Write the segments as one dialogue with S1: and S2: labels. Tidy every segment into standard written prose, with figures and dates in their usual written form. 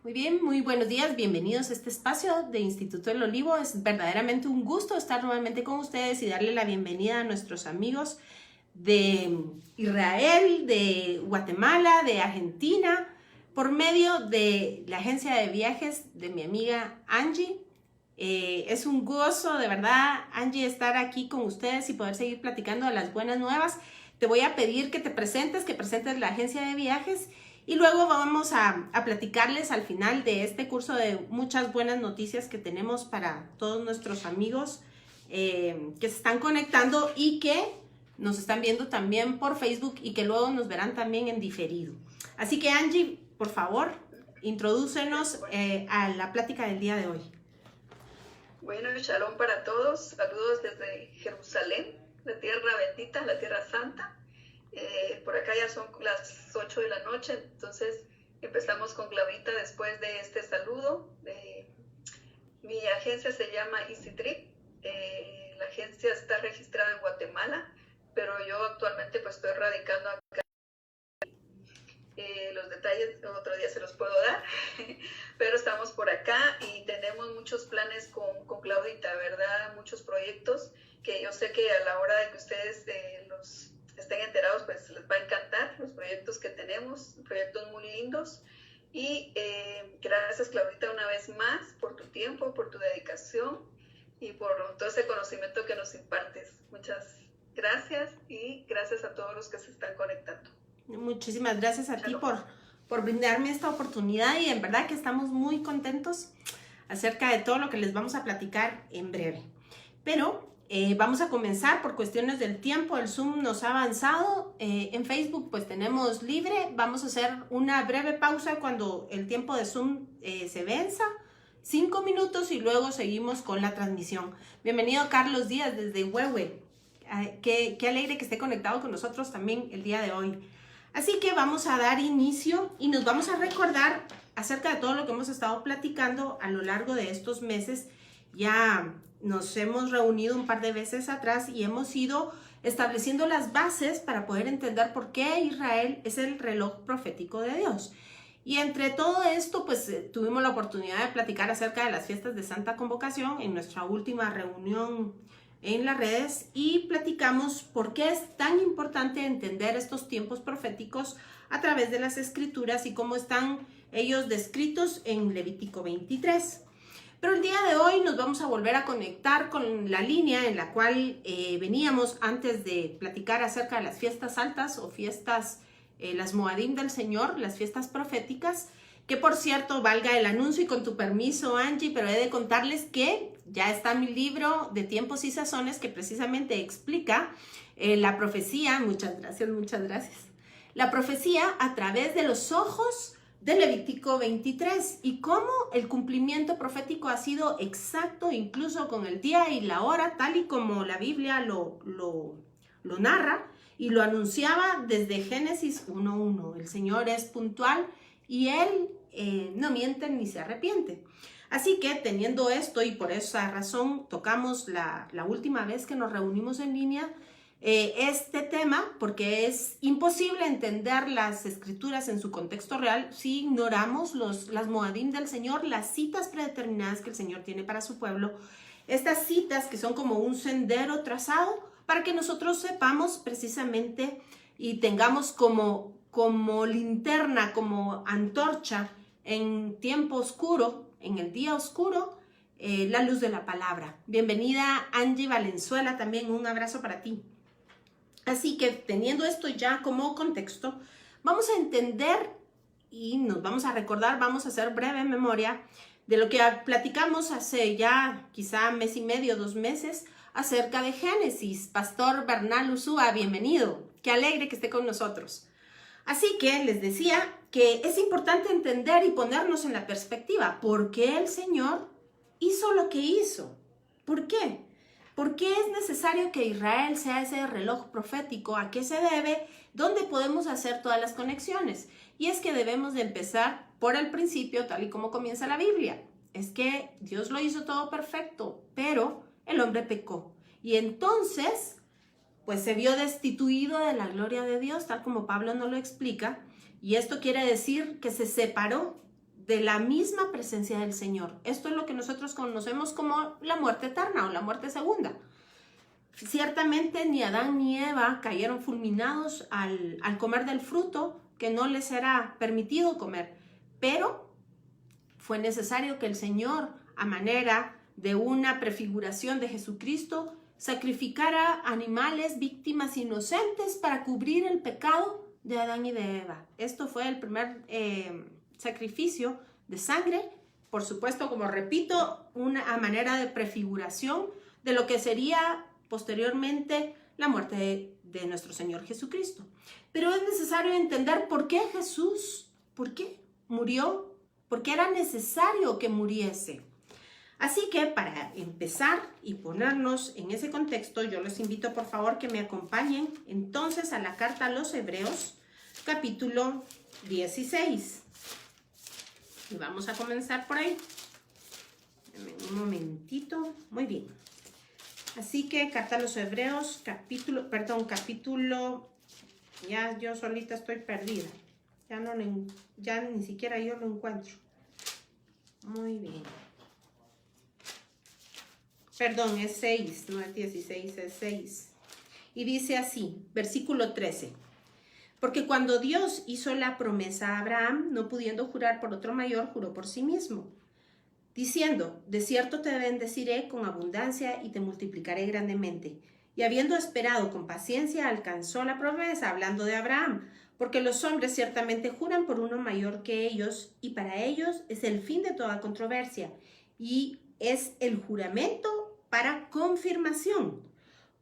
S1: Muy bien, muy buenos días, bienvenidos a este espacio de Instituto del Olivo. Es verdaderamente un gusto estar nuevamente con ustedes y darle la bienvenida a nuestros amigos de Israel, de Guatemala, de Argentina, por medio de la agencia de viajes de mi amiga Angie. Es un gozo, de verdad, Angie, estar aquí con ustedes y poder seguir platicando de las buenas nuevas. Te voy a pedir que presentes la agencia de viajes y luego vamos a platicarles al final de este curso de muchas buenas noticias que tenemos para todos nuestros amigos que se están conectando y que nos están viendo también por Facebook y que luego nos verán también en diferido. Así que Angie, por favor, introdúcenos a la plática del día de hoy.
S2: Bueno, shalom para todos, saludos desde Jerusalén, la tierra bendita, la tierra santa. Por acá ya son las 8 de la noche, entonces empezamos con Claudita después de este saludo. Mi agencia se llama Easy Trip, la agencia está registrada en Guatemala, pero yo actualmente pues estoy radicando acá. Los detalles otro día se los puedo dar, pero estamos por acá y tenemos muchos planes con Claudita, ¿verdad? Muchos proyectos que yo sé que a la hora de que ustedes los estén enterados, pues les va a encantar los proyectos que tenemos, proyectos muy lindos. Y gracias, Claudita, una vez más por tu tiempo, por tu dedicación y por todo ese conocimiento que nos impartes. Muchas gracias y gracias a todos los que se están conectando.
S1: Muchísimas gracias a ti por brindarme esta oportunidad y en verdad que estamos muy contentos acerca de todo lo que les vamos a platicar en breve. Pero vamos a comenzar por cuestiones del tiempo. El Zoom nos ha avanzado. En Facebook pues tenemos libre. Vamos a hacer una breve pausa cuando el tiempo de Zoom se venza. 5 minutos y luego seguimos con la transmisión. Bienvenido Carlos Díaz desde Huehue. Qué alegre que esté conectado con nosotros también el día de hoy. Así que vamos a dar inicio y nos vamos a recordar acerca de todo lo que hemos estado platicando a lo largo de estos meses. Ya nos hemos reunido un par de veces atrás y hemos ido estableciendo las bases para poder entender por qué Israel es el reloj profético de Dios. Y entre todo esto, pues tuvimos la oportunidad de platicar acerca de las fiestas de Santa Convocación en nuestra última reunión en las redes y platicamos por qué es tan importante entender estos tiempos proféticos a través de las escrituras y cómo están ellos descritos en Levítico 23. Pero el día de hoy nos vamos a volver a conectar con la línea en la cual veníamos antes de platicar acerca de las fiestas altas o fiestas, las Moadim del Señor, las fiestas proféticas, que por cierto, valga el anuncio y con tu permiso, Angie, pero he de contarles que ya está mi libro de tiempos y sazones que precisamente explica la profecía, muchas gracias, la profecía a través de los ojos de Levítico 23 y cómo el cumplimiento profético ha sido exacto incluso con el día y la hora, tal y como la Biblia lo narra y lo anunciaba desde Génesis 1:1. El Señor es puntual y Él no miente ni se arrepiente. Así que teniendo esto y por esa razón tocamos la última vez que nos reunimos en línea este tema, porque es imposible entender las escrituras en su contexto real si ignoramos las Moadim del Señor, las citas predeterminadas que el Señor tiene para su pueblo, estas citas que son como un sendero trazado para que nosotros sepamos precisamente y tengamos como linterna, como antorcha en tiempo oscuro, en el día oscuro, la luz de la palabra. Bienvenida Angie Valenzuela, también un abrazo para ti. Así que teniendo esto ya como contexto, vamos a entender y nos vamos a recordar, vamos a hacer breve memoria de lo que platicamos hace ya quizá mes y medio, 2 meses, acerca de Génesis. Pastor Bernal Ursúa, bienvenido. Qué alegre que esté con nosotros. Así que les decía que es importante entender y ponernos en la perspectiva. ¿Por qué el Señor hizo lo que hizo? ¿Por qué? ¿Por qué es necesario que Israel sea ese reloj profético? ¿A qué se debe? ¿Dónde podemos hacer todas las conexiones? Y es que debemos de empezar por el principio, tal y como comienza la Biblia. Es que Dios lo hizo todo perfecto, pero el hombre pecó. Y entonces pues se vio destituido de la gloria de Dios, tal como Pablo nos lo explica, y esto quiere decir que se separó de la misma presencia del Señor. Esto es lo que nosotros conocemos como la muerte eterna o la muerte segunda. Ciertamente ni Adán ni Eva cayeron fulminados al comer del fruto que no les era permitido comer, pero fue necesario que el Señor, a manera de una prefiguración de Jesucristo, sacrificara animales, víctimas inocentes para cubrir el pecado de Adán y de Eva. Esto fue el primer sacrificio de sangre, por supuesto, como repito, a manera de prefiguración de lo que sería posteriormente la muerte de nuestro Señor Jesucristo. Pero es necesario entender por qué Jesús, por qué murió, por qué era necesario que muriese. Así que para empezar y ponernos en ese contexto, yo les invito por favor que me acompañen entonces a la carta a los Hebreos, capítulo 16. Y vamos a comenzar por ahí. Un momentito. Muy bien. Así que carta a los Hebreos, capítulo, ya yo solita estoy perdida. Ya ni siquiera yo lo encuentro. Muy bien. Perdón, es 6, no es 16, es 6. Y dice así, versículo 13. Porque cuando Dios hizo la promesa a Abraham, no pudiendo jurar por otro mayor, juró por sí mismo, diciendo, de cierto te bendeciré con abundancia y te multiplicaré grandemente. Y habiendo esperado con paciencia, alcanzó la promesa, hablando de Abraham, porque los hombres ciertamente juran por uno mayor que ellos, y para ellos es el fin de toda controversia, y es el juramento para confirmación.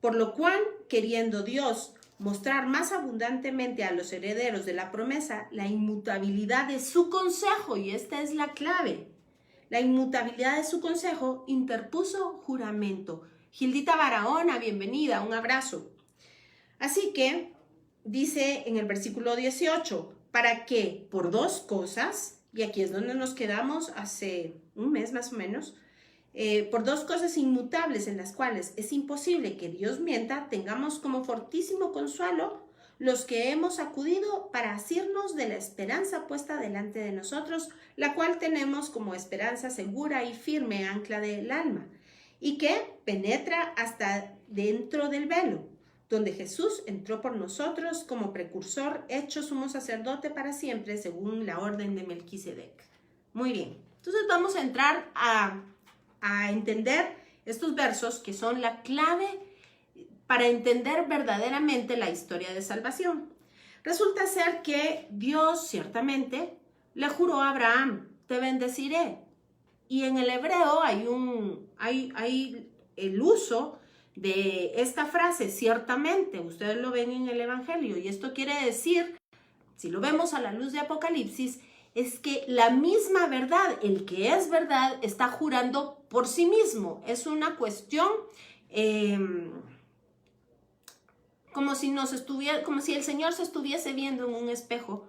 S1: Por lo cual, queriendo Dios mostrar más abundantemente a los herederos de la promesa la inmutabilidad de su consejo, y esta es la clave, la inmutabilidad de su consejo, interpuso juramento. Gildita Barahona, bienvenida, un abrazo. Así que, dice en el versículo 18, para que por dos cosas, y aquí es donde nos quedamos hace un mes más o menos, por dos cosas inmutables en las cuales es imposible que Dios mienta, tengamos como fortísimo consuelo los que hemos acudido para asirnos de la esperanza puesta delante de nosotros, la cual tenemos como esperanza segura y firme ancla del alma, y que penetra hasta dentro del velo, donde Jesús entró por nosotros como precursor, hecho sumo sacerdote para siempre, según la orden de Melquisedec. Muy bien, entonces vamos a entrar a entender estos versos que son la clave para entender verdaderamente la historia de salvación. Resulta ser que Dios ciertamente le juró a Abraham, te bendeciré. Y en el hebreo hay el uso de esta frase, ciertamente, ustedes lo ven en el Evangelio, y esto quiere decir, si lo vemos a la luz de Apocalipsis, es que la misma verdad, el que es verdad, está jurando por sí mismo. Es una cuestión como si el Señor se estuviese viendo en un espejo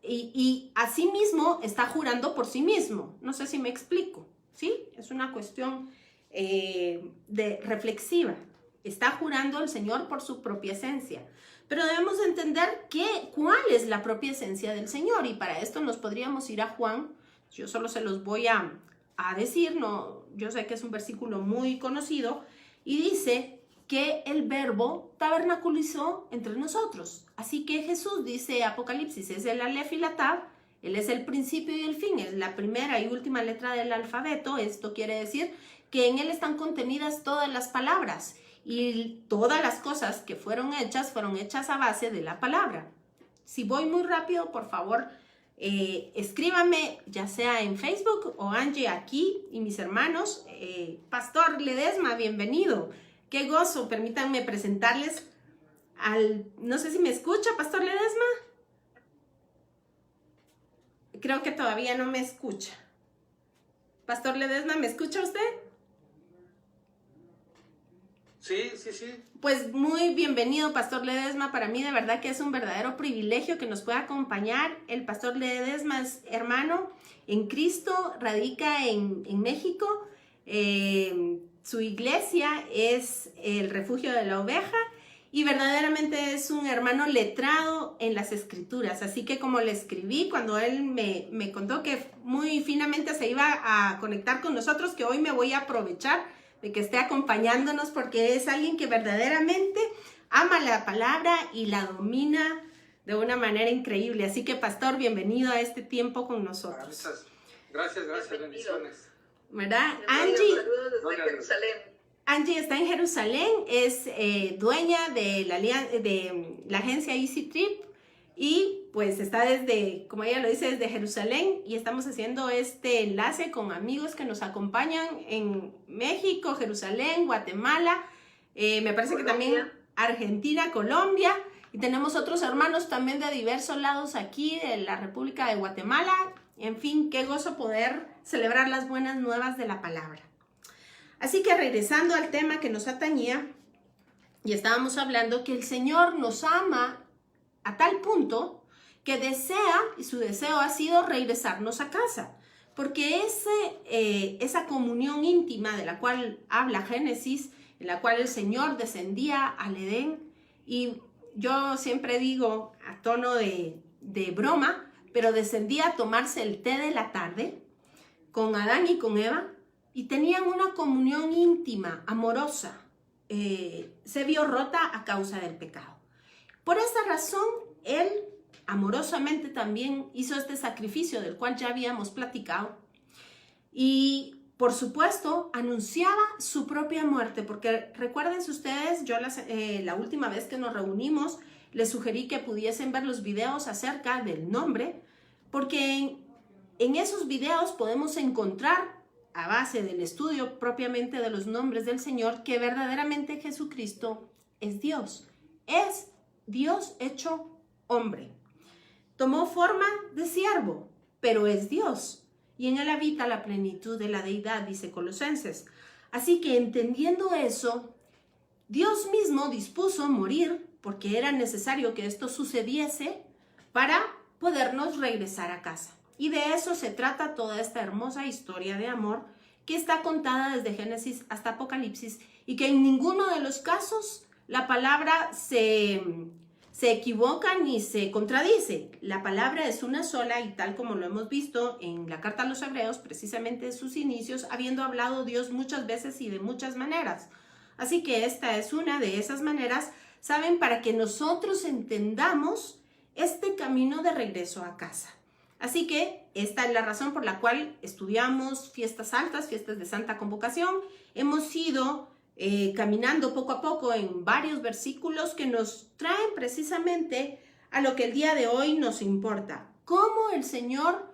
S1: y a sí mismo está jurando por sí mismo. No sé si me explico, ¿sí? Es una cuestión reflexiva. Está jurando el Señor por su propia esencia. Pero debemos entender cuál es la propia esencia del Señor, y para esto nos podríamos ir a Juan. Yo solo se los voy a decir, no, yo sé que es un versículo muy conocido, y dice que el verbo tabernaculizó entre nosotros. Así que Jesús, dice Apocalipsis, es el Alef y la Tab, Él es el principio y el fin, es la primera y última letra del alfabeto. Esto quiere decir que en Él están contenidas todas las palabras, y todas las cosas que fueron hechas a base de la palabra. Si voy muy rápido, por favor, escríbame, ya sea en Facebook o Angie aquí, y mis hermanos. Pastor Ledesma, bienvenido. Qué gozo, permítanme presentarles no sé si me escucha, Pastor Ledesma. Creo que todavía no me escucha. Pastor Ledesma, ¿me escucha usted?
S3: Sí, sí, sí.
S1: Pues muy bienvenido, Pastor Ledesma. Para mí de verdad que es un verdadero privilegio que nos pueda acompañar. El Pastor Ledesma es hermano en Cristo, radica en México. Su iglesia es el Refugio de la Oveja, y verdaderamente es un hermano letrado en las escrituras. Así que como le escribí cuando él me contó que muy finamente se iba a conectar con nosotros, que hoy me voy a aprovechar de que esté acompañándonos porque es alguien que verdaderamente ama la palabra y la domina de una manera increíble. Así que, pastor, bienvenido a este tiempo con nosotros.
S3: Gracias, bendiciones.
S1: ¿Verdad?
S2: Saludos desde Jerusalén.
S1: Angie está en Jerusalén, es dueña de la agencia Easy Trip y pues está desde, como ella lo dice, desde Jerusalén, y estamos haciendo este enlace con amigos que nos acompañan en México, Jerusalén, Guatemala, me parece que también Argentina, Colombia, y tenemos otros hermanos también de diversos lados aquí de la República de Guatemala. En fin, qué gozo poder celebrar las buenas nuevas de la palabra. Así que regresando al tema que nos atañía, y estábamos hablando que el Señor nos ama a tal punto que desea, y su deseo ha sido regresarnos a casa, porque esa comunión íntima de la cual habla Génesis, en la cual el Señor descendía al Edén, y yo siempre digo a tono de broma, pero descendía a tomarse el té de la tarde con Adán y con Eva, y tenían una comunión íntima, amorosa. Se vio rota a causa del pecado. Por esta razón, Él amorosamente también hizo este sacrificio del cual ya habíamos platicado. Y, por supuesto, anunciaba su propia muerte, porque recuérdense ustedes, yo la última vez que nos reunimos, les sugerí que pudiesen ver los videos acerca del nombre, porque en esos videos podemos encontrar, a base del estudio propiamente de los nombres del Señor, que verdaderamente Jesucristo es Dios hecho hombre. Tomó forma de siervo, pero es Dios, y en él habita la plenitud de la deidad, dice Colosenses. Así que entendiendo eso, Dios mismo dispuso morir, porque era necesario que esto sucediese para podernos regresar a casa. Y de eso se trata toda esta hermosa historia de amor que está contada desde Génesis hasta Apocalipsis, y que en ninguno de los casos la palabra se equivoca ni se contradice. La palabra es una sola, y tal como lo hemos visto en la carta a los Hebreos, precisamente en sus inicios, habiendo hablado Dios muchas veces y de muchas maneras. Así que esta es una de esas maneras, ¿saben? Para que nosotros entendamos este camino de regreso a casa. Así que esta es la razón por la cual estudiamos fiestas altas, fiestas de Santa Convocación. Hemos ido caminando poco a poco en varios versículos que nos traen precisamente a lo que el día de hoy nos importa. Cómo el Señor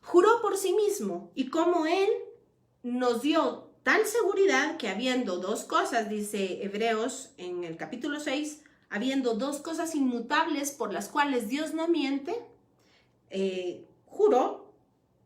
S1: juró por sí mismo y cómo Él nos dio tal seguridad que habiendo dos cosas, dice Hebreos en el capítulo 6, habiendo dos cosas inmutables por las cuales Dios no miente, juró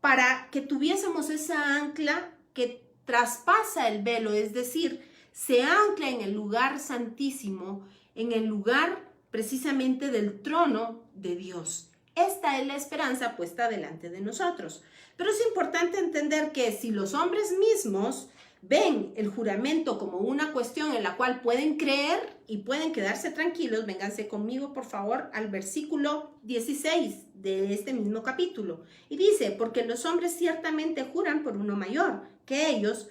S1: para que tuviésemos esa ancla que traspasa el velo, es decir, se ancla en el lugar santísimo, en el lugar precisamente del trono de Dios. Esta es la esperanza puesta delante de nosotros. Pero es importante entender que si los hombres mismos ven el juramento como una cuestión en la cual pueden creer y pueden quedarse tranquilos, vénganse conmigo por favor al versículo 16 de este mismo capítulo. Y dice, porque los hombres ciertamente juran por uno mayor que ellos,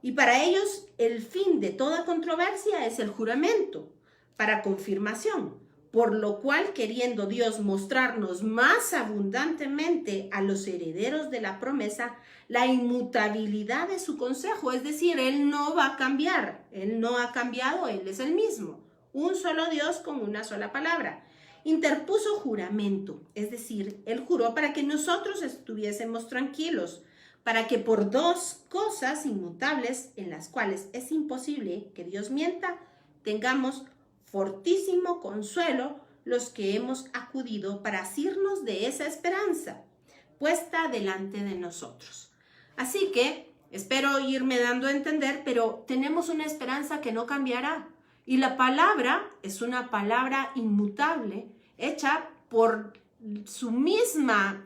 S1: y para ellos el fin de toda controversia es el juramento, para confirmación. Por lo cual, queriendo Dios mostrarnos más abundantemente a los herederos de la promesa, la inmutabilidad de su consejo, es decir, Él no va a cambiar, Él no ha cambiado, Él es el mismo, un solo Dios con una sola palabra. Interpuso juramento, es decir, Él juró para que nosotros estuviésemos tranquilos, para que por dos cosas inmutables en las cuales es imposible que Dios mienta, tengamos fortísimo consuelo los que hemos acudido para asirnos de esa esperanza puesta delante de nosotros. Así que espero irme dando a entender, pero tenemos una esperanza que no cambiará, y la palabra es una palabra inmutable, hecha por su misma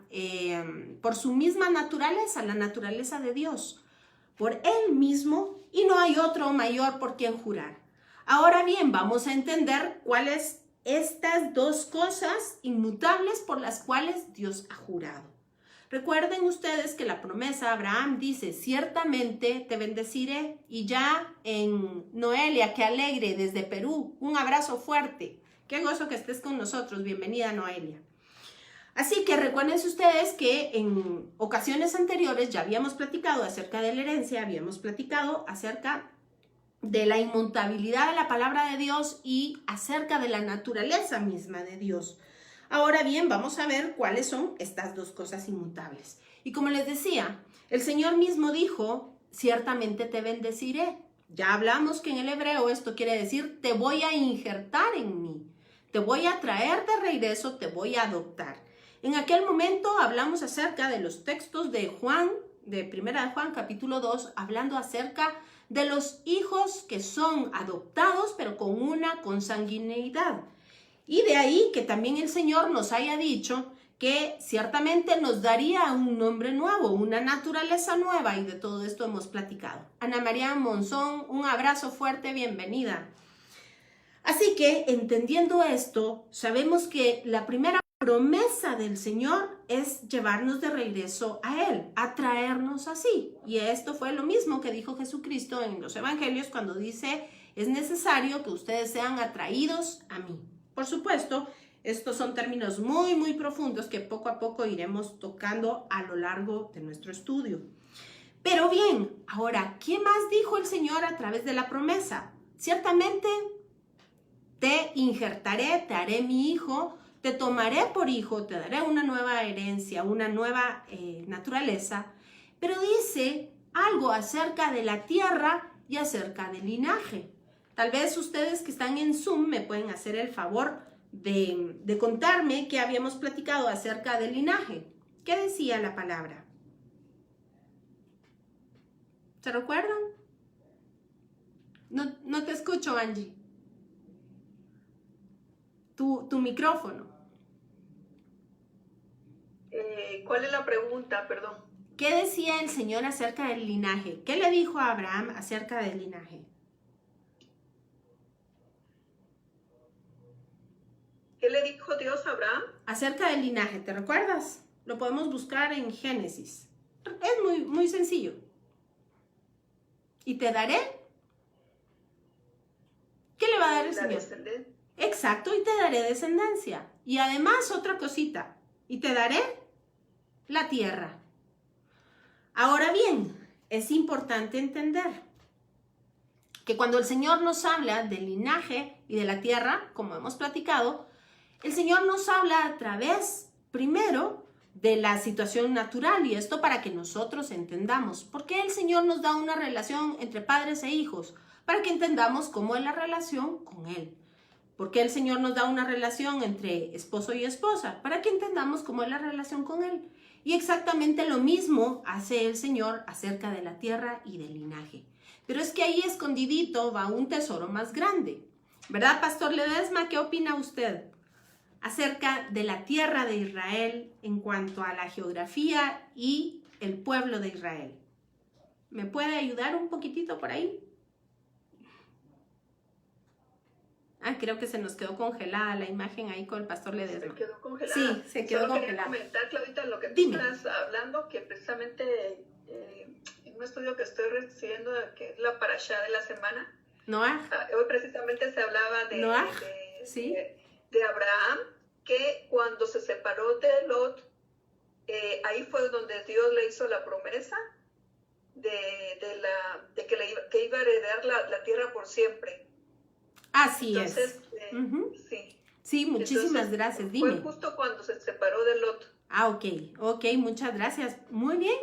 S1: naturaleza, la naturaleza de Dios, por Él mismo, y no hay otro mayor por quien jurar. Ahora bien, vamos a entender cuáles estas dos cosas inmutables por las cuales Dios ha jurado. Recuerden ustedes que la promesa a Abraham dice, ciertamente te bendeciré. Y ya en Noelia, que alegre desde Perú, un abrazo fuerte. Qué gozo que estés con nosotros. Bienvenida, Noelia. Así que recuerden ustedes que en ocasiones anteriores ya habíamos platicado acerca de la herencia, habíamos platicado acerca de la inmutabilidad de la palabra de Dios y acerca de la naturaleza misma de Dios. Ahora bien, vamos a ver cuáles son estas dos cosas inmutables. Y como les decía, el Señor mismo dijo, ciertamente te bendeciré. Ya hablamos que en el hebreo esto quiere decir, te voy a injertar en mí, te voy a traer de regreso, te voy a adoptar. En aquel momento hablamos acerca de los textos de Juan, de Primera de Juan, capítulo 2, hablando acerca de los hijos que son adoptados, pero con una consanguineidad. Y de ahí que también el Señor nos haya dicho que ciertamente nos daría un nombre nuevo, una naturaleza nueva, y de todo esto hemos platicado. Ana María Monzón, un abrazo fuerte, bienvenida. Así que, entendiendo esto, sabemos que la primera promesa del Señor es llevarnos de regreso a Él, atraernos así. Y esto fue lo mismo que dijo Jesucristo en los evangelios cuando dice, es necesario que ustedes sean atraídos a mí. Por supuesto, estos son términos muy profundos que poco a poco iremos tocando a lo largo de nuestro estudio. Pero bien, ahora, ¿qué más dijo el Señor a través de la promesa? Ciertamente te injertaré, te haré mi hijo, te tomaré por hijo, te daré una nueva herencia, una nueva naturaleza, pero dice algo acerca de la tierra y acerca del linaje. Tal vez ustedes que están en Zoom me pueden hacer el favor de contarme qué habíamos platicado acerca del linaje. ¿Qué decía la palabra? ¿Se recuerdan? No te escucho, Angie. Tu micrófono.
S2: ¿Cuál es la pregunta? Perdón.
S1: ¿Qué decía el Señor acerca del linaje? ¿Qué le dijo a Abraham acerca del linaje?
S2: ¿Qué le dijo Dios a Abraham?
S1: Acerca del linaje, ¿te recuerdas? Lo podemos buscar en Génesis. Es muy sencillo. Y te daré. ¿Qué le va a dar el Señor? Exacto, y te daré descendencia. Y además otra cosita. Y te daré la tierra. Ahora bien, es importante entender que cuando el Señor nos habla del linaje y de la tierra, como hemos platicado, el Señor nos habla a través, primero, de la situación natural, y esto para que nosotros entendamos por qué el Señor nos da una relación entre padres e hijos, para que entendamos cómo es la relación con Él. ¿Por qué el Señor nos da una relación entre esposo y esposa? Para que entendamos cómo es la relación con Él. Y exactamente lo mismo hace el Señor acerca de la tierra y del linaje. Pero es que ahí escondidito va un tesoro más grande. ¿Verdad, Pastor Ledesma? ¿Qué opina usted acerca de la tierra de Israel en cuanto a la geografía y el pueblo de Israel? ¿Me puede ayudar un poquitito por ahí? Creo que se nos quedó congelada la imagen ahí con el Pastor Ledesma.
S2: ¿Se quedó congelada?
S1: Sí, se quedó
S2: Solo
S1: congelada.
S2: Quería comentar, Claudita, lo que tú
S1: Dime.
S2: estás hablando, que precisamente en un estudio que estoy recibiendo, que es la parashá de la semana,
S1: Noah.
S2: Hoy precisamente se hablaba
S1: Noah, ¿sí?
S2: de Abraham, que cuando se separó de Lot, ahí fue donde Dios le hizo la promesa de que iba a heredar la tierra por siempre.
S1: Así
S2: Entonces,
S1: es.
S2: Sí.
S1: Sí, muchísimas gracias. Dime.
S2: Fue justo cuando se separó de Lot.
S1: Ok, muchas gracias. Muy bien.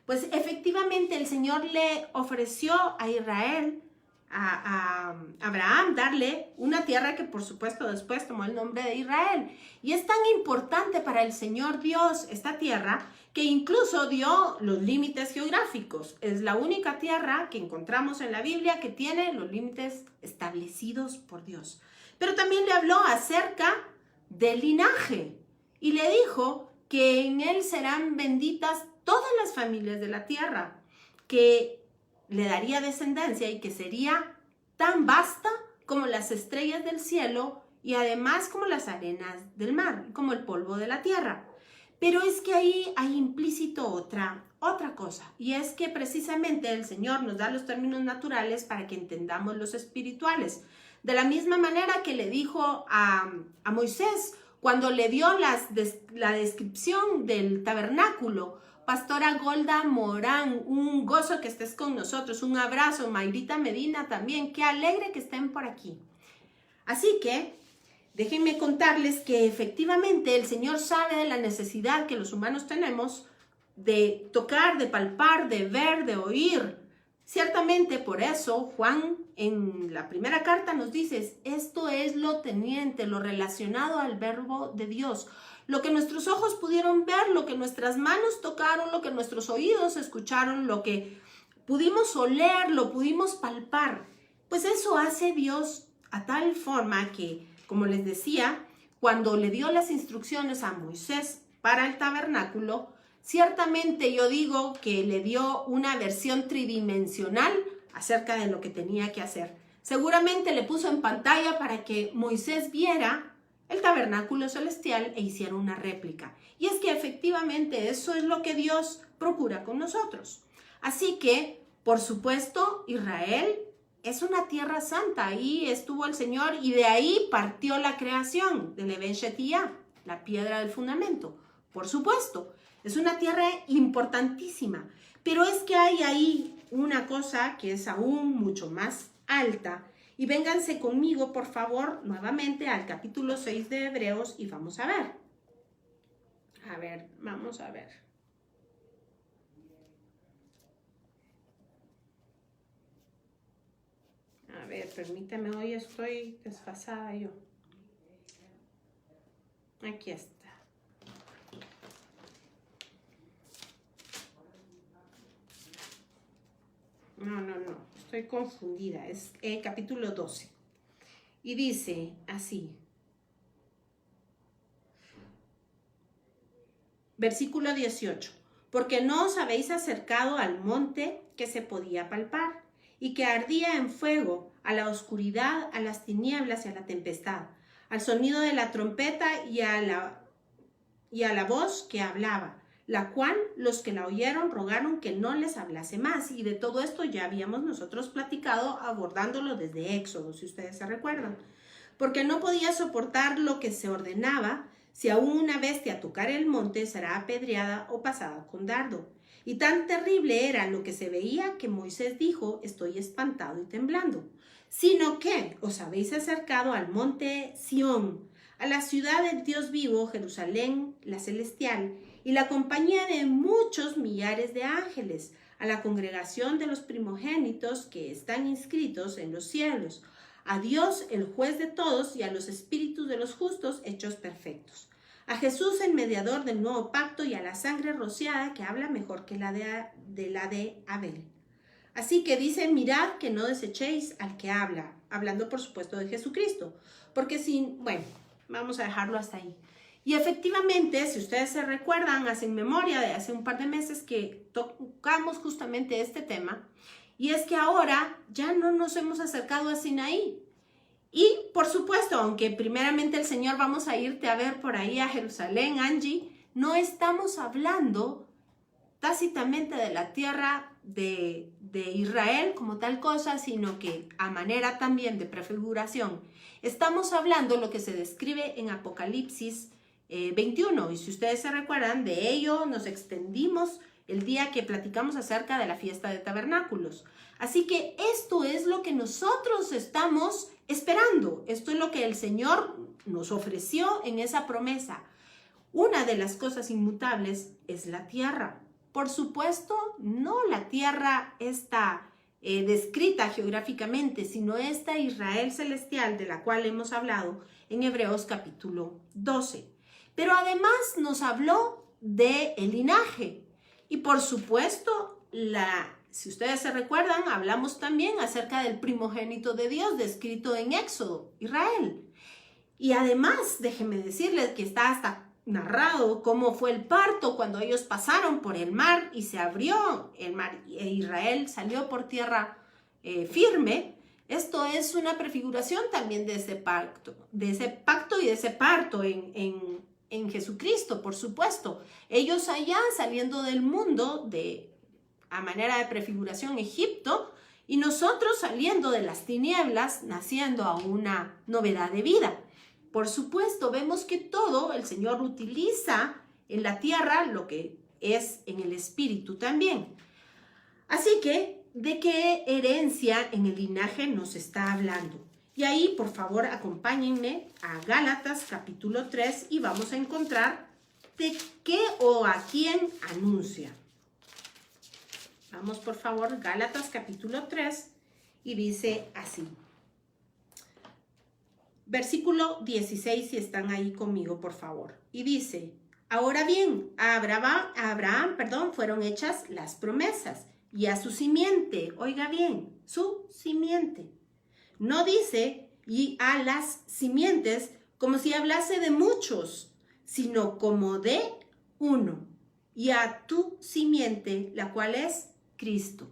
S1: Pues efectivamente el Señor le ofreció a Israel, a Abraham, darle una tierra que por supuesto después tomó el nombre de Israel. Y es tan importante para el Señor Dios esta tierra que incluso dio los límites geográficos. Es la única tierra que encontramos en la Biblia que tiene los límites establecidos por Dios. Pero también le habló acerca del linaje y le dijo que en él serán benditas todas las familias de la tierra, que le daría descendencia y que sería tan vasta como las estrellas del cielo y además como las arenas del mar, como el polvo de la tierra. Pero es que ahí hay implícito otra cosa, y es que precisamente el Señor nos da los términos naturales para que entendamos los espirituales. De la misma manera que le dijo a Moisés cuando le dio la descripción del tabernáculo. Pastora Golda Morán, un gozo que estés con nosotros, un abrazo. Mayrita Medina también, qué alegre que estén por aquí. Así que déjenme contarles que efectivamente el Señor sabe de la necesidad que los humanos tenemos de tocar, de palpar, de ver, de oír. Ciertamente por eso Juan en la primera carta nos dice, esto es lo teniente, lo relacionado al verbo de Dios. Lo que nuestros ojos pudieron ver, lo que nuestras manos tocaron, lo que nuestros oídos escucharon, lo que pudimos oler, lo pudimos palpar. Pues eso hace Dios a tal forma que, como les decía, cuando le dio las instrucciones a Moisés para el tabernáculo, ciertamente yo digo que le dio una versión tridimensional acerca de lo que tenía que hacer. Seguramente le puso en pantalla para que Moisés viera el tabernáculo celestial e hiciera una réplica. Y es que efectivamente eso es lo que Dios procura con nosotros. Así que, por supuesto, Israel es una tierra santa. Ahí estuvo el Señor y de ahí partió la creación del Eben Shetiyah, la piedra del fundamento. Por supuesto, es una tierra importantísima. Pero es que hay ahí una cosa que es aún mucho más alta. Y vénganse conmigo, por favor, nuevamente al capítulo 6 de Hebreos y vamos a ver. Vamos a ver. A ver, permítame, hoy estoy desfasada yo. Aquí está. No, estoy confundida. Es capítulo 12. Y dice así. Versículo 18. Porque no os habéis acercado al monte que se podía palpar y que ardía en fuego, a la oscuridad, a las tinieblas y a la tempestad, al sonido de la trompeta y a la voz que hablaba, la cual los que la oyeron rogaron que no les hablase más. Y de todo esto ya habíamos nosotros platicado abordándolo desde Éxodo, si ustedes se recuerdan. Porque no podía soportar lo que se ordenaba, si aún una bestia tocar el monte será apedreada o pasada con dardo. Y tan terrible era lo que se veía que Moisés dijo, estoy espantado y temblando. Sino que os habéis acercado al monte Sión, a la ciudad del Dios vivo, Jerusalén, la celestial, y la compañía de muchos millares de ángeles, a la congregación de los primogénitos que están inscritos en los cielos, a Dios, el juez de todos, y a los espíritus de los justos hechos perfectos, a Jesús, el mediador del nuevo pacto, y a la sangre rociada que habla mejor que la de Abel. Así que dice, mirad que no desechéis al que habla, hablando por supuesto de Jesucristo, porque vamos a dejarlo hasta ahí. Y efectivamente, si ustedes se recuerdan, hacen memoria de hace un par de meses que tocamos justamente este tema, y es que ahora ya no nos hemos acercado a Sinaí. Y por supuesto, aunque primeramente el Señor vamos a irte a ver por ahí a Jerusalén, Angie, no estamos hablando tácitamente de la tierra de Israel como tal cosa, sino que a manera también de prefiguración. Estamos hablando lo que se describe en Apocalipsis 21, y si ustedes se recuerdan, de ello nos extendimos el día que platicamos acerca de la fiesta de tabernáculos. Así que esto es lo que nosotros estamos esperando, esto es lo que el Señor nos ofreció en esa promesa. Una de las cosas inmutables es la tierra. Por supuesto, no la tierra está descrita geográficamente, sino esta Israel celestial de la cual hemos hablado en Hebreos capítulo 12. Pero además nos habló del linaje. Y por supuesto, si ustedes se recuerdan, hablamos también acerca del primogénito de Dios descrito en Éxodo, Israel. Y además, déjenme decirles que está hasta narrado cómo fue el parto cuando ellos pasaron por el mar y se abrió el mar e Israel salió por tierra firme. Esto es una prefiguración también de ese pacto y de ese parto en Jesucristo, por supuesto. Ellos allá saliendo del mundo a manera de prefiguración Egipto, y nosotros saliendo de las tinieblas, naciendo a una novedad de vida. Por supuesto, vemos que todo el Señor utiliza en la tierra lo que es en el espíritu también. Así que, ¿de qué herencia en el linaje nos está hablando? Y ahí, por favor, acompáñenme a Gálatas capítulo 3 y vamos a encontrar de qué o a quién anuncia. Vamos, por favor, Gálatas capítulo 3 y dice así. Versículo 16, si están ahí conmigo, por favor. Y dice, ahora bien, a Abraham, fueron hechas las promesas y a su simiente, oiga bien, su simiente. No dice y a las simientes como si hablase de muchos, sino como de uno. Y a tu simiente, la cual es Cristo.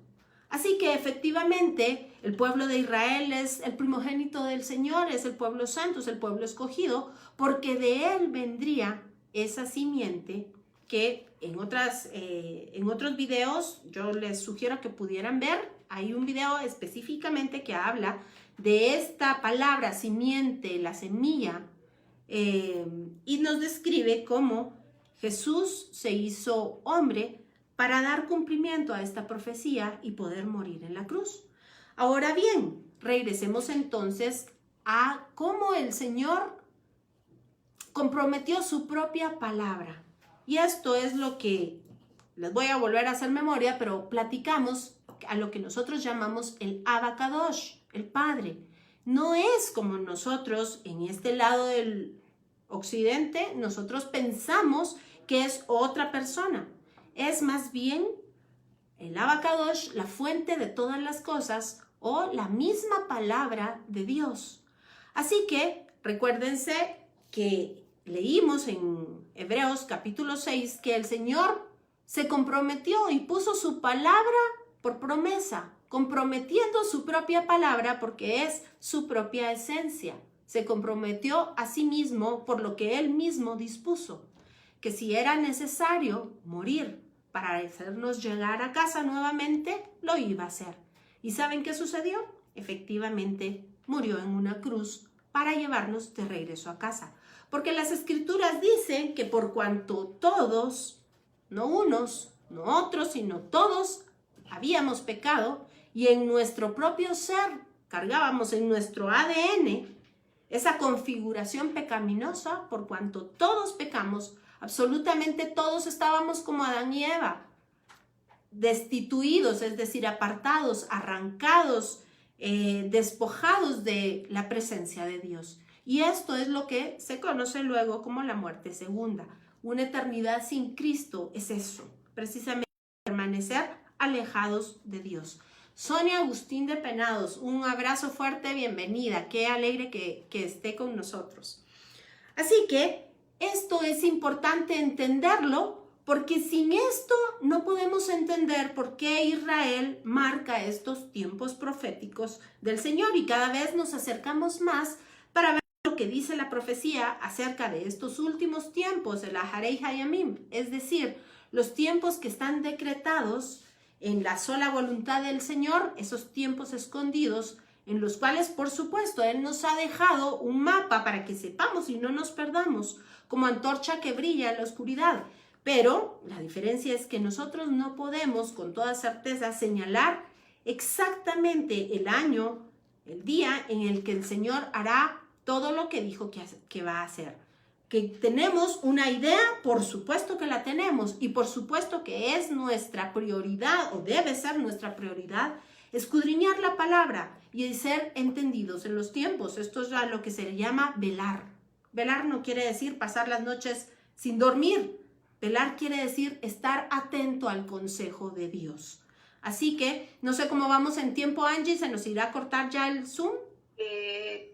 S1: Así que efectivamente el pueblo de Israel es el primogénito del Señor, es el pueblo santo, es el pueblo escogido, porque de él vendría esa simiente que en otros videos yo les sugiero que pudieran ver. Hay un video específicamente que habla de esta palabra simiente, la semilla, y nos describe cómo Jesús se hizo hombre para dar cumplimiento a esta profecía y poder morir en la cruz. Ahora bien, regresemos entonces a cómo el Señor comprometió su propia palabra. Y esto es lo que les voy a volver a hacer memoria, pero platicamos a lo que nosotros llamamos el Abacadosh, el Padre. No es como nosotros en este lado del occidente, nosotros pensamos que es otra persona. Es más bien el Abacadosh, la fuente de todas las cosas o la misma palabra de Dios. Así que recuérdense que leímos en Hebreos capítulo 6 que el Señor se comprometió y puso su palabra por promesa, comprometiendo su propia palabra porque es su propia esencia. Se comprometió a sí mismo por lo que él mismo dispuso, que si era necesario morir para hacernos llegar a casa nuevamente, lo iba a hacer. ¿Y saben qué sucedió? Efectivamente, murió en una cruz para llevarnos de regreso a casa. Porque las escrituras dicen que por cuanto todos, no unos, no otros, sino todos, habíamos pecado y en nuestro propio ser cargábamos en nuestro ADN esa configuración pecaminosa, por cuanto todos pecamos, absolutamente todos estábamos como Adán y Eva, destituidos, es decir, apartados, arrancados, despojados de la presencia de Dios. Y esto es lo que se conoce luego como la muerte segunda. Una eternidad sin Cristo es eso, precisamente permanecer alejados de Dios. Sonia Agustín de Penados, un abrazo fuerte, bienvenida, qué alegre que esté con nosotros. Así que esto es importante entenderlo, porque sin esto no podemos entender por qué Israel marca estos tiempos proféticos del Señor y cada vez nos acercamos más para ver lo que dice la profecía acerca de estos últimos tiempos, el Aharei Hayamim, es decir, los tiempos que están decretados en la sola voluntad del Señor, esos tiempos escondidos, en los cuales, por supuesto, Él nos ha dejado un mapa para que sepamos y no nos perdamos, como antorcha que brilla en la oscuridad. Pero la diferencia es que nosotros no podemos con toda certeza señalar exactamente el año, el día en el que el Señor hará todo lo que dijo que va a hacer. Que tenemos una idea, por supuesto que la tenemos, y por supuesto que es nuestra prioridad, o debe ser nuestra prioridad, escudriñar la palabra y ser entendidos en los tiempos. Esto es a lo que se le llama velar. Velar no quiere decir pasar las noches sin dormir. Velar quiere decir estar atento al consejo de Dios. Así que, no sé cómo vamos en tiempo, Angie, ¿se nos irá a cortar ya el Zoom?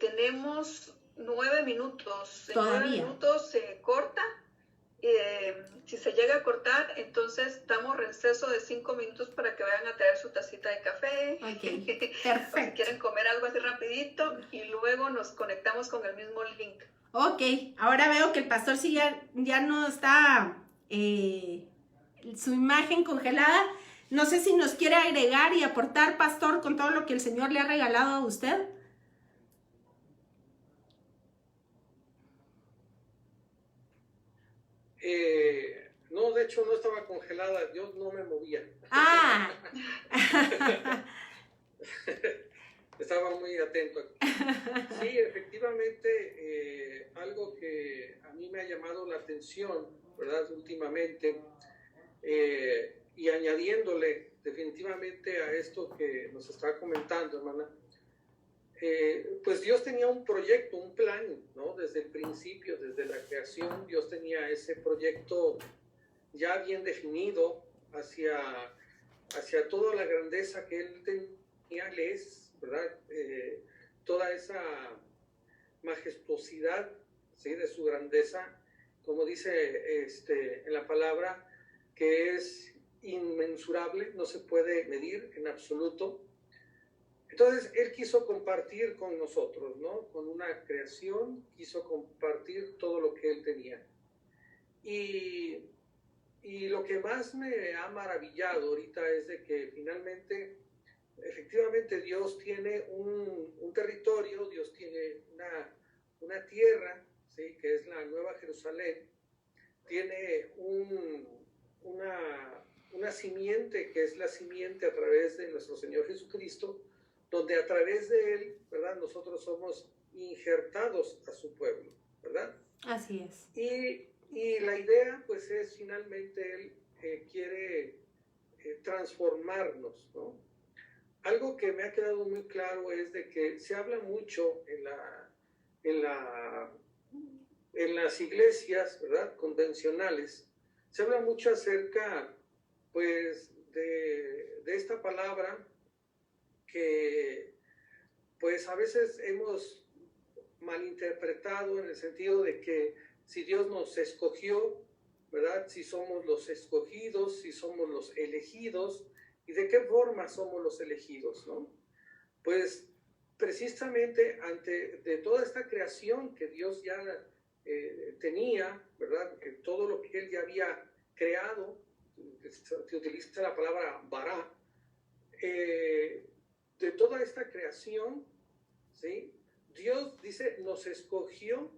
S2: Tenemos 9 minutos.
S1: Todavía.
S2: En 9 minutos se corta. Si se llega a cortar, entonces damos receso de 5 minutos para que vayan a traer su tacita de café.
S1: Ok,
S2: O si quieren comer algo así rapidito y luego nos conectamos con el mismo link.
S1: Ok, ahora veo que el pastor sí ya no está su imagen congelada. No sé si nos quiere agregar y aportar, pastor, con todo lo que el Señor le ha regalado a usted.
S3: No, de hecho no estaba congelada, yo no me movía.
S1: Ah.
S3: Estaba muy atento. Sí, efectivamente, algo que a mí me ha llamado la atención, ¿verdad? Últimamente, y añadiéndole definitivamente a esto que nos está comentando, hermana, pues Dios tenía un proyecto, un plan, ¿no? Desde el principio, desde la creación, Dios tenía ese proyecto ya bien definido hacia toda la grandeza que Él tenía, ¿verdad? Toda esa majestuosidad, ¿sí? De su grandeza, como dice en la palabra, que es inmensurable, no se puede medir en absoluto. Entonces, Él quiso compartir con nosotros, ¿no? Con una creación, quiso compartir todo lo que Él tenía. Y lo que más me ha maravillado ahorita es de que finalmente, efectivamente, Dios tiene un territorio, Dios tiene una tierra, ¿sí? Que es la Nueva Jerusalén, tiene una simiente que es la simiente a través de nuestro Señor Jesucristo, donde a través de Él, ¿verdad? Nosotros somos injertados a su pueblo, ¿verdad?
S1: Así es.
S3: Y la idea, pues, es finalmente Él quiere transformarnos, ¿no? Algo que me ha quedado muy claro es de que se habla mucho en las iglesias, ¿verdad? Convencionales, se habla mucho acerca, pues, de esta palabra que, pues, a veces hemos malinterpretado en el sentido de que si Dios nos escogió, ¿verdad? Si somos los escogidos, si somos los elegidos, ¿y de qué forma somos los elegidos, no? Pues precisamente de toda esta creación que Dios ya tenía, ¿verdad? Que todo lo que Él ya había creado, se utiliza la palabra bara, de toda esta creación, ¿sí? Dios dice, nos escogió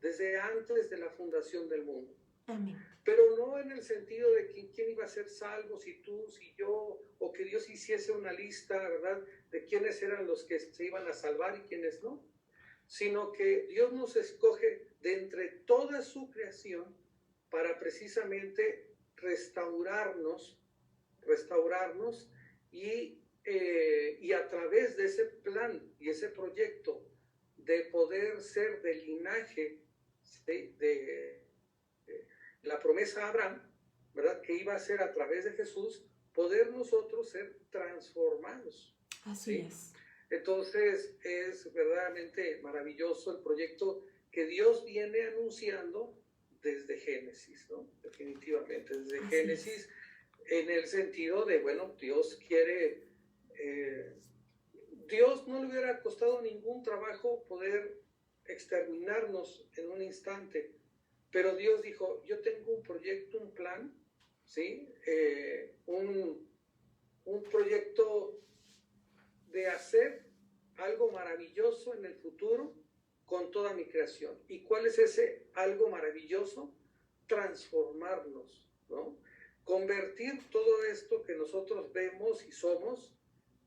S3: desde antes de la fundación del mundo.
S1: Amén.
S3: Pero no en el sentido de quién iba a ser salvo, si tú, si yo, o que Dios hiciese una lista, ¿verdad? De quiénes eran los que se iban a salvar y quiénes no, sino que Dios nos escoge de entre toda su creación para precisamente restaurarnos y a través de ese plan y ese proyecto de poder ser del linaje de la promesa a Abraham, ¿verdad? Que iba a ser a través de Jesús, poder nosotros ser transformados.
S1: Así es.
S3: Entonces es verdaderamente maravilloso el proyecto que Dios viene anunciando desde Génesis, ¿no? Definitivamente, desde
S1: Así
S3: Génesis, en el sentido de, bueno, Dios quiere, Dios no le hubiera costado ningún trabajo poder exterminarnos en un instante, pero Dios dijo, yo tengo un proyecto, un plan, ¿sí? Un proyecto de hacer algo maravilloso en el futuro con toda mi creación. ¿Y cuál es ese algo maravilloso? Transformarnos, ¿no? Convertir todo esto que nosotros vemos y somos,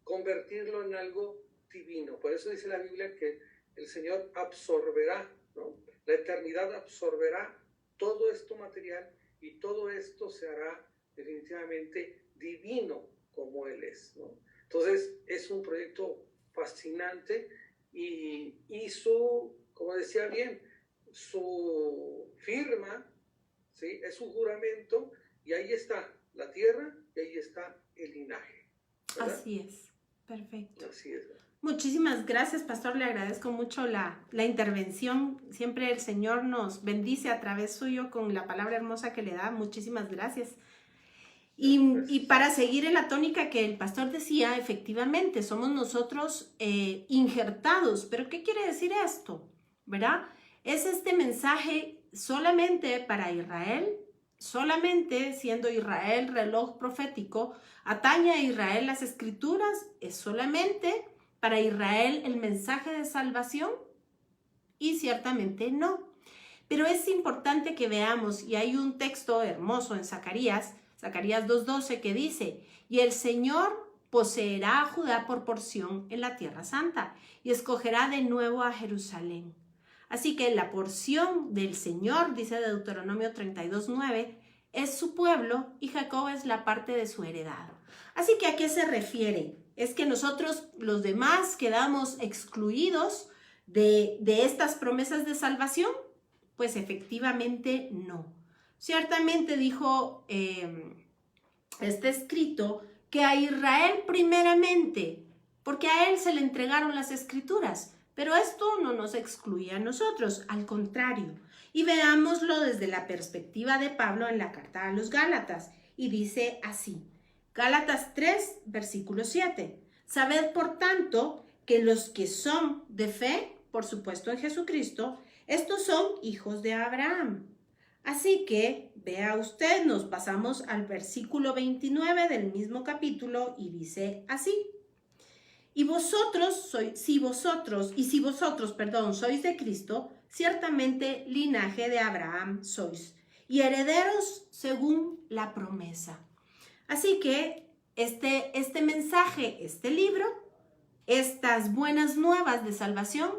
S3: convertirlo en algo divino. Por eso dice la Biblia que el Señor absorberá, ¿no? La eternidad absorberá todo esto material y todo esto se hará definitivamente divino como Él es, ¿no? Entonces es un proyecto fascinante y como decía bien, su firma, ¿sí? Es su juramento y ahí está la tierra y ahí está el linaje, ¿verdad?
S1: Así es, perfecto.
S3: Así es.
S1: Muchísimas gracias, pastor. Le agradezco mucho la intervención. Siempre el Señor nos bendice a través suyo con la palabra hermosa que le da. Muchísimas gracias. Y para seguir en la tónica que el pastor decía, efectivamente, somos nosotros injertados. ¿Pero qué quiere decir esto? ¿Verdad? ¿Es este mensaje solamente para Israel? Solamente siendo Israel reloj profético, atañe a Israel las escrituras. ¿Es solamente para Israel el mensaje de salvación? Y ciertamente no. Pero es importante que veamos, y hay un texto hermoso en Zacarías 2:12, que dice: y el Señor poseerá a Judá por porción en la tierra santa, y escogerá de nuevo a Jerusalén. Así que la porción del Señor, dice Deuteronomio 32:9, es su pueblo, y Jacob es la parte de su heredad. Así que ¿a qué se refiere? Es que nosotros, los demás, quedamos excluidos de estas promesas de salvación. Pues efectivamente no. Ciertamente dijo este escrito que a Israel primeramente, porque a él se le entregaron las escrituras, pero esto no nos excluye a nosotros, al contrario. Y veámoslo desde la perspectiva de Pablo en la carta a los Gálatas, y dice así, Gálatas 3, versículo 7, sabed por tanto que los que son de fe, por supuesto en Jesucristo, estos son hijos de Abraham. Así que, vea usted, nos pasamos al versículo 29 del mismo capítulo y dice así. Si vosotros sois de Cristo, ciertamente linaje de Abraham sois, y herederos según la promesa. Así que este mensaje, este libro, estas buenas nuevas de salvación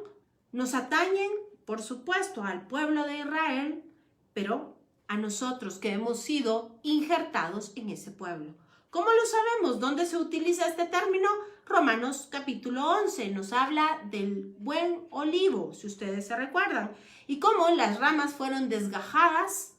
S1: nos atañen, por supuesto, al pueblo de Israel, pero a nosotros que hemos sido injertados en ese pueblo. ¿Cómo lo sabemos? ¿Dónde se utiliza este término? Romanos capítulo 11 nos habla del buen olivo, si ustedes se recuerdan, y cómo las ramas fueron desgajadas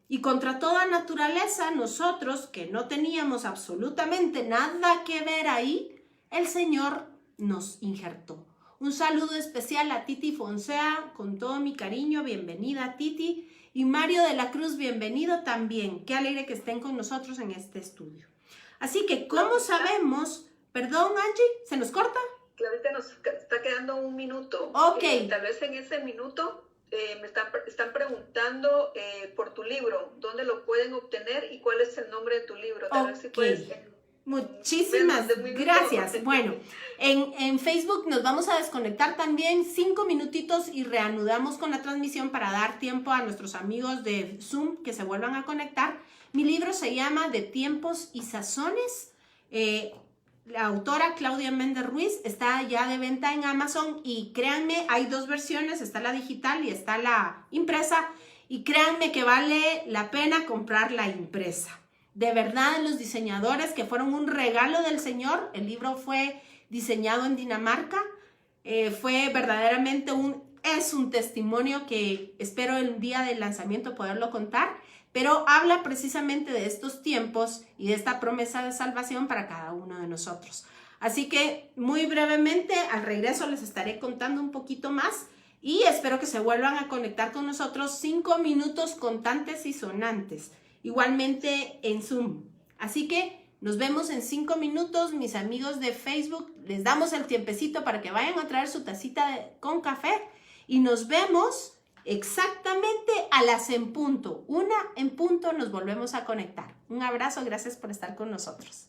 S1: y contra toda naturaleza nosotros, que no teníamos absolutamente nada que ver ahí, el Señor nos injertó. Un saludo especial a Titi Fonsea, con todo mi cariño, bienvenida Titi, y Mario de la Cruz, bienvenido también. Qué alegre que estén con nosotros en este estudio. Así que, ¿cómo sabemos? Perdón, Angie, ¿se nos corta?
S2: Clarita, nos está quedando un minuto.
S1: Ok.
S2: Tal vez en ese minuto me están preguntando por tu libro, ¿dónde lo pueden obtener y cuál es el nombre de tu libro? Tal vez si puedes...
S1: Muchísimas gracias. Bueno, en Facebook nos vamos a desconectar también 5 minutitos y reanudamos con la transmisión para dar tiempo a nuestros amigos de Zoom que se vuelvan a conectar. Mi libro se llama De Tiempos y Sazones. La autora Claudia Méndez Ruiz está ya de venta en Amazon y créanme, hay 2 versiones, está la digital y está la impresa, y créanme que vale la pena comprar la impresa. De verdad, los diseñadores que fueron un regalo del Señor, el libro fue diseñado en Dinamarca, fue verdaderamente es un testimonio que espero el día del lanzamiento poderlo contar, pero habla precisamente de estos tiempos y de esta promesa de salvación para cada uno de nosotros. Así que muy brevemente al regreso les estaré contando un poquito más y espero que se vuelvan a conectar con nosotros 5 minutos contantes y sonantes. Igualmente en Zoom. Así que nos vemos en 5 minutos, mis amigos de Facebook. Les damos el tiempecito para que vayan a traer su tacita con café y nos vemos exactamente a las en punto. 1 en punto nos volvemos a conectar. Un abrazo, gracias por estar con nosotros.